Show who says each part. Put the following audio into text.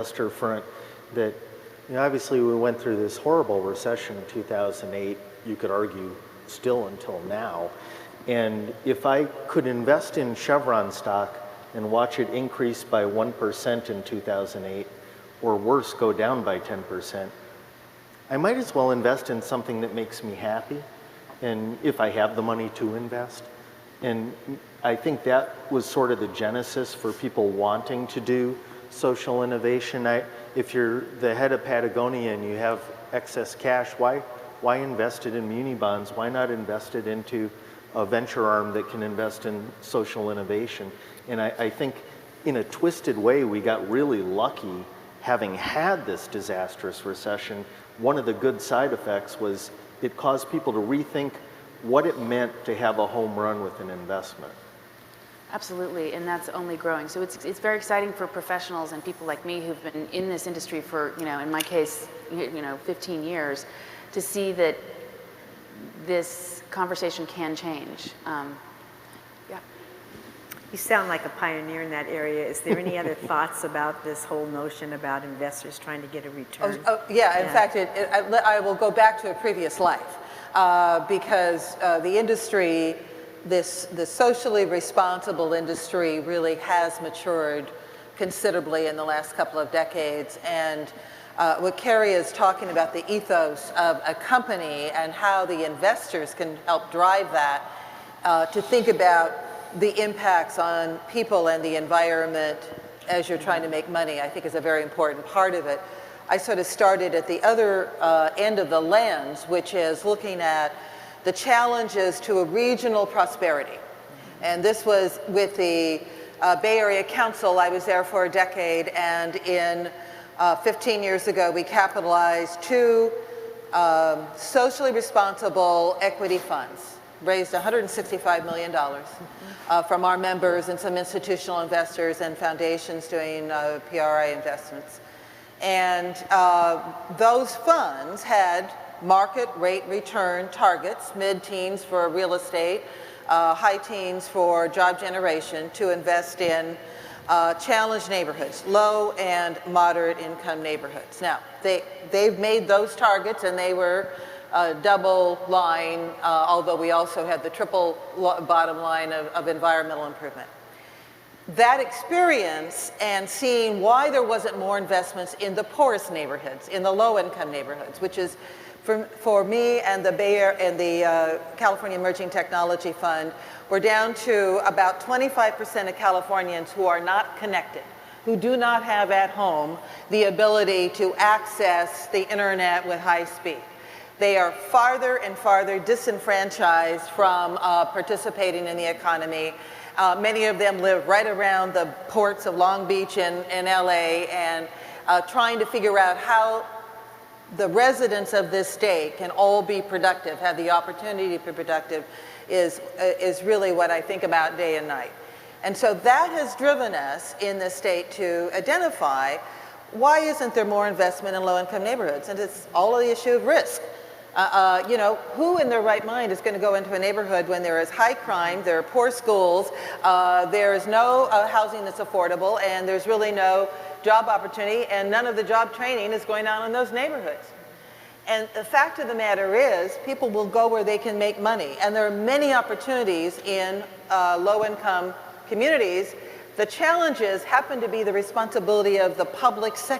Speaker 1: investor front that, obviously we went through this horrible recession in 2008, you could argue still until now. And if I could invest in Chevron stock and watch it increase by 1% in 2008, or worse, go down by 10%, I might as well invest in something that makes me happy, and if I have the money to invest. And I think that was sort of the genesis for people wanting to do social innovation. If you're the head of Patagonia and you have excess cash, why invest it in muni bonds? Why not invest it into a venture arm that can invest in social innovation? And I think in a twisted way, we got really lucky having had this disastrous recession. One of the good side effects was it caused people to rethink what it meant to have a home run with an investment.
Speaker 2: Absolutely, and that's only growing. So it's very exciting for professionals and people like me who've been in this industry for, in my case, 15 years, to see that this conversation can change. Yeah.
Speaker 3: You sound like a pioneer in that area. Is there any other thoughts about this whole notion about investors trying to get a return?
Speaker 4: In fact, I will go back to a previous life because the industry, this socially responsible industry really has matured considerably in the last couple of decades. And what Carrie is talking about, the ethos of a company and how the investors can help drive that, to think about the impacts on people and the environment as you're trying to make money, I think is a very important part of it. I sort of started at the other end of the lens, which is looking at the challenges to a regional prosperity. And this was with the Bay Area Council. I was there for a decade, and in 15 years ago, we capitalized two socially responsible equity funds, raised $165 million from our members and some institutional investors and foundations doing PRI investments. And those funds had market rate return targets, mid-teens for real estate, high teens for job generation, to invest in challenged neighborhoods, low and moderate income neighborhoods. Now, they've made those targets, and they were double line, although we also had the triple bottom line of environmental improvement. That experience and seeing why there wasn't more investments in the poorest neighborhoods, in the low-income neighborhoods, which is for me and the the California Emerging Technology Fund, we're down to about 25% of Californians who are not connected, who do not have at home the ability to access the internet with high speed. They are farther and farther disenfranchised from participating in the economy. Many of them live right around the ports of Long Beach and LA, and trying to figure out how the residents of this state can all be productive, have the opportunity to be productive, is really what I think about day and night. And so that has driven us in the state to identify, why isn't there more investment in low-income neighborhoods? And it's all the issue of risk. Who in their right mind is going to go into a neighborhood when there is high crime, there are poor schools, there is no housing that's affordable, and there's really no job opportunity, and none of the job training is going on in those neighborhoods? And the fact of the matter is, people will go where they can make money, and there are many opportunities in low-income communities. The challenges happen to be the responsibility of the public sector.